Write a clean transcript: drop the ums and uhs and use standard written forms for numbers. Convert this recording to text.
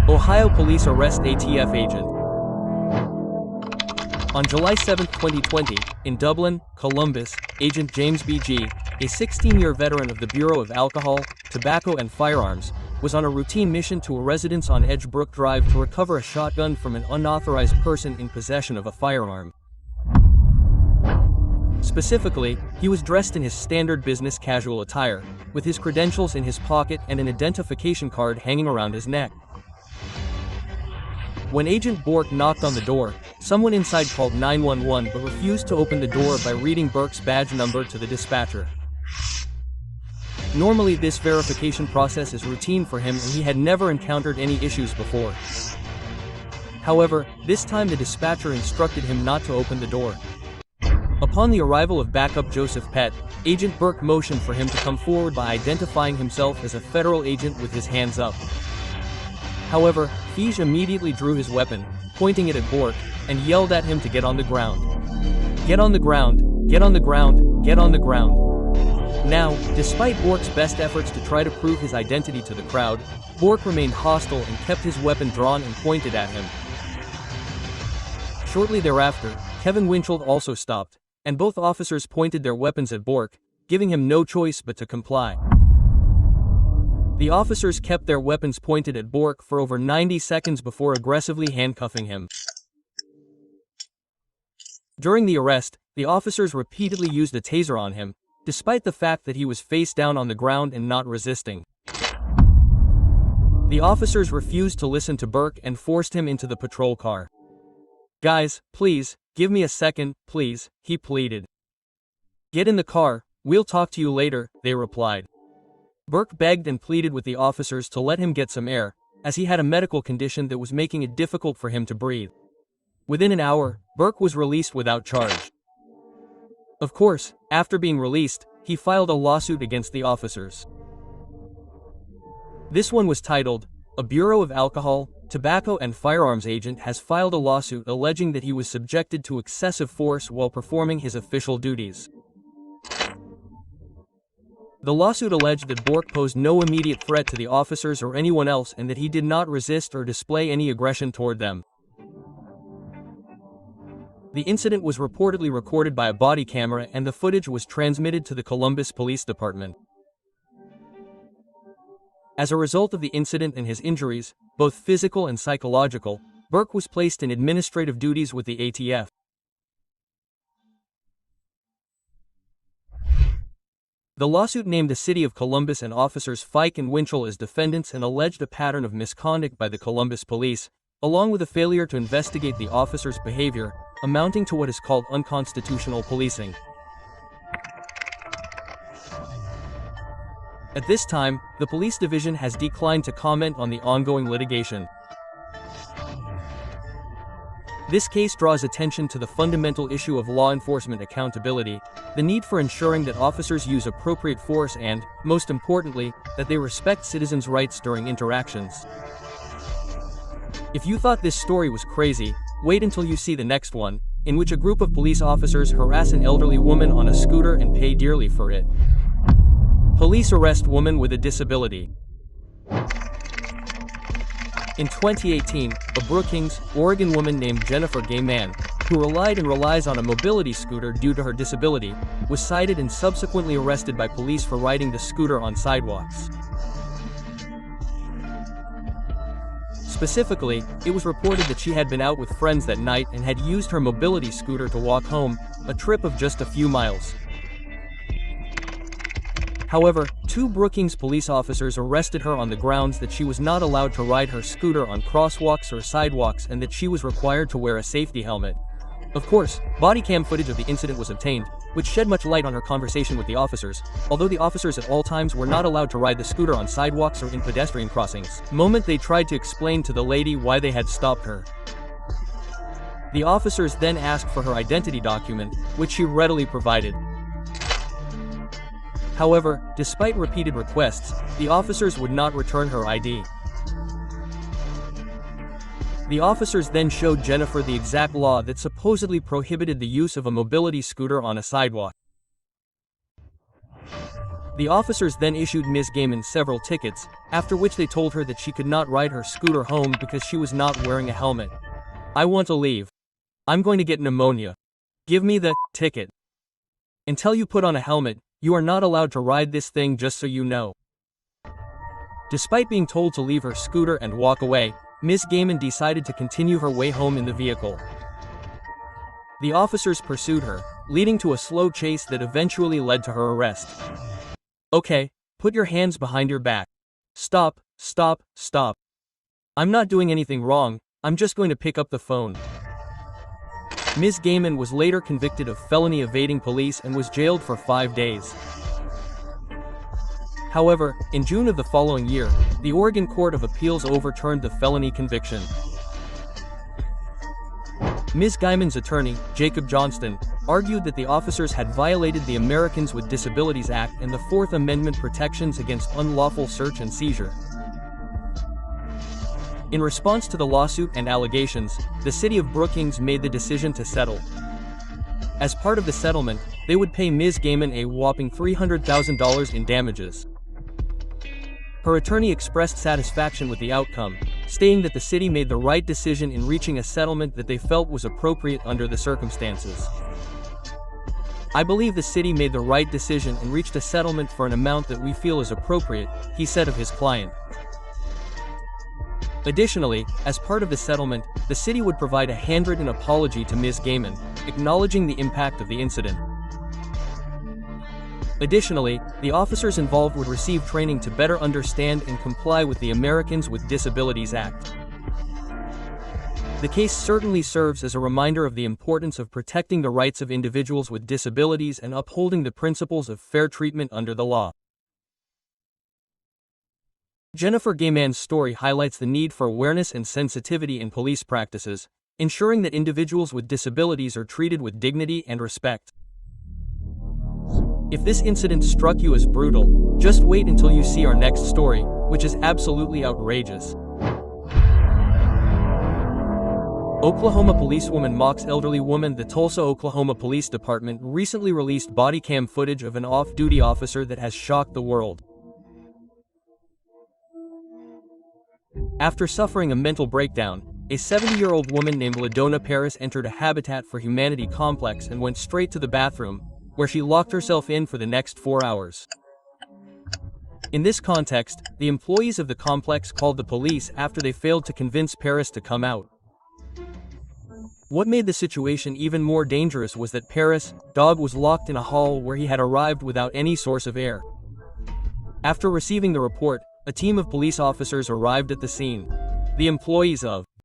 Ohio police arrest ATF agent. On July 7, 2020, in Dublin, Columbus, Agent James B.G., a 16-year veteran of the Bureau of Alcohol, Tobacco and Firearms, was on a routine mission to a residence on Edgebrook Drive to recover a shotgun from an unauthorized person in possession of a firearm. Specifically, he was dressed in his standard business casual attire, with his credentials in his pocket and an identification card hanging around his neck. When Agent Bork knocked on the door, someone inside called 911 but refused to open the door by reading Burke's badge number to the dispatcher. Normally this verification process is routine for him and he had never encountered any issues before. However, this time the dispatcher instructed him not to open the door. Upon the arrival of backup Joseph Pett, Agent Burke motioned for him to come forward by identifying himself as a federal agent with his hands up. However, Fige immediately drew his weapon, pointing it at Bork, and yelled at him to get on the ground. Get on the ground, get on the ground, get on the ground. Now, despite Bork's best efforts to try to prove his identity to the crowd, Bork remained hostile and kept his weapon drawn and pointed at him. Shortly thereafter, Kevin Winchell also stopped, and both officers pointed their weapons at Bork, giving him no choice but to comply. The officers kept their weapons pointed at Bork for over 90 seconds before aggressively handcuffing him. During the arrest, the officers repeatedly used a taser on him, despite the fact that he was face down on the ground and not resisting. The officers refused to listen to Burke and forced him into the patrol car. "Guys, please, give me a second, please," he pleaded. "Get in the car, we'll talk to you later," they replied. Burke begged and pleaded with the officers to let him get some air, as he had a medical condition that was making it difficult for him to breathe. Within an hour, Burke was released without charge. Of course, after being released, he filed a lawsuit against the officers. This one was titled, "A Bureau of Alcohol, Tobacco and Firearms Agent has filed a lawsuit alleging that he was subjected to excessive force while performing his official duties." The lawsuit alleged that Bork posed no immediate threat to the officers or anyone else and that he did not resist or display any aggression toward them. The incident was reportedly recorded by a body camera and the footage was transmitted to the Columbus Police Department. As a result of the incident and his injuries, both physical and psychological, Burke was placed in administrative duties with the ATF. The lawsuit named the city of Columbus and officers Fike and Winchell as defendants and alleged a pattern of misconduct by the Columbus police, along with a failure to investigate the officers' behavior, amounting to what is called unconstitutional policing. At this time, the police division has declined to comment on the ongoing litigation. This case draws attention to the fundamental issue of law enforcement accountability, the need for ensuring that officers use appropriate force and, most importantly, that they respect citizens' rights during interactions. If you thought this story was crazy, wait until you see the next one, in which a group of police officers harass an elderly woman on a scooter and pay dearly for it. Police arrest woman with a disability. In 2018, a Brookings, Oregon woman named Jennifer Gay Mann, who relied and relies on a mobility scooter due to her disability, was cited and subsequently arrested by police for riding the scooter on sidewalks. Specifically, it was reported that she had been out with friends that night and had used her mobility scooter to walk home, a trip of just a few miles. However, 2 Brookings police officers arrested her on the grounds that she was not allowed to ride her scooter on crosswalks or sidewalks and that she was required to wear a safety helmet. Of course, body cam footage of the incident was obtained, which shed much light on her conversation with the officers, although the officers at all times were not allowed to ride the scooter on sidewalks or in pedestrian crossings. The moment they tried to explain to the lady why they had stopped her. The officers then asked for her identity document, which she readily provided. However, despite repeated requests, the officers would not return her ID. The officers then showed Jennifer the exact law that supposedly prohibited the use of a mobility scooter on a sidewalk. The officers then issued Ms. Gaiman several tickets, after which they told her that she could not ride her scooter home because she was not wearing a helmet. "I want to leave. I'm going to get pneumonia. Give me the ticket. Until you put on a helmet, you are not allowed to ride this thing, just so you know." Despite being told to leave her scooter and walk away, Ms. Gaiman decided to continue her way home in the vehicle. The officers pursued her, leading to a slow chase that eventually led to her arrest. "Okay, put your hands behind your back. Stop, stop, stop. I'm not doing anything wrong, I'm just going to pick up the phone." Ms. Gaiman was later convicted of felony evading police and was jailed for 5 days. However, in June of the following year, the Oregon Court of Appeals overturned the felony conviction. Ms. Gaiman's attorney, Jacob Johnston, argued that the officers had violated the Americans with Disabilities Act and the Fourth Amendment protections against unlawful search and seizure. In response to the lawsuit and allegations, the city of Brookings made the decision to settle. As part of the settlement, they would pay Ms. Gaiman a whopping $300,000 in damages. Her attorney expressed satisfaction with the outcome, stating that the city made the right decision in reaching a settlement that they felt was appropriate under the circumstances. "I believe the city made the right decision and reached a settlement for an amount that we feel is appropriate," he said of his client. Additionally, as part of the settlement, the city would provide a handwritten apology to Ms. Gaiman, acknowledging the impact of the incident. Additionally, the officers involved would receive training to better understand and comply with the Americans with Disabilities Act. The case certainly serves as a reminder of the importance of protecting the rights of individuals with disabilities and upholding the principles of fair treatment under the law. Jennifer Gaiman's story highlights the need for awareness and sensitivity in police practices, ensuring that individuals with disabilities are treated with dignity and respect. If this incident struck you as brutal, just wait until you see our next story, which is absolutely outrageous. Oklahoma policewoman mocks elderly woman. The Tulsa, Oklahoma Police Department recently released body cam footage of an off-duty officer that has shocked the world. After suffering a mental breakdown, a 70-year-old woman named LaDonna Paris entered a Habitat for Humanity complex and went straight to the bathroom, where she locked herself in for the next 4 hours. In this context, the employees of the complex called the police after they failed to convince Paris to come out. What made the situation even more dangerous was that Paris' dog was locked in a hall where he had arrived without any source of air. After receiving the report, a team of police officers arrived at the scene. The employees of